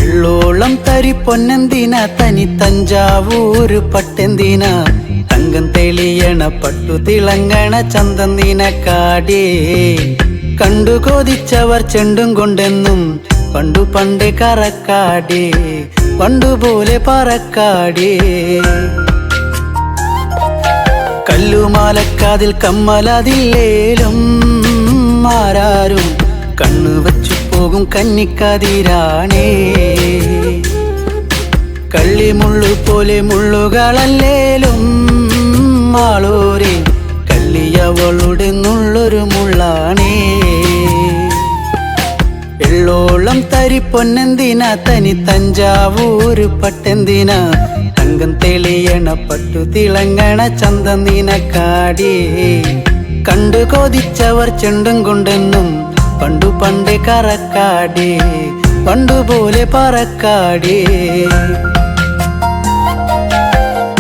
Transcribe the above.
എള്ളോളം തരി പൊന്നെന്തിന തനി തഞ്ചാവൂര് പട്ടെന്തിന തങ്കം തെളിയണ പട്ടു തിളങ്ങണ ചന്തം നിനക്കാടേ കണ്ടു കൊതിച്ചവർ ചെണ്ടും കൊണ്ടെന്നും പണ്ടു പണ്ട് കറക്കാടേ പണ്ടുപോലെ പറക്കാടേ കല്ലുമാലക്കാതിൽ കമ്മലതില്ലേലും ആരാരും കണ്ണു വച്ചു പോകും കന്നിക്കതിരാണേ കള്ളിമുള്ളു പോലെ മുള്ളുകളല്ലേലും ആളോരെ കള്ളിയവളുടെ നുള്ളൊരു മുള്ളാണേ എള്ളോളം തരി പൊന്നെന്തിന തനി തഞ്ചാവൂര് പട്ടെന്തിന തങ്കം തെളിയണ പട്ടു തിളങ്ങണ ചന്തം നിനക്കാടേ കണ്ടു കൊതിച്ചവർ ചെണ്ടും കൊണ്ടെന്നും പണ്ടു പണ്ട് കറക്കാടേ പണ്ടുപോലെ പറക്കാടേ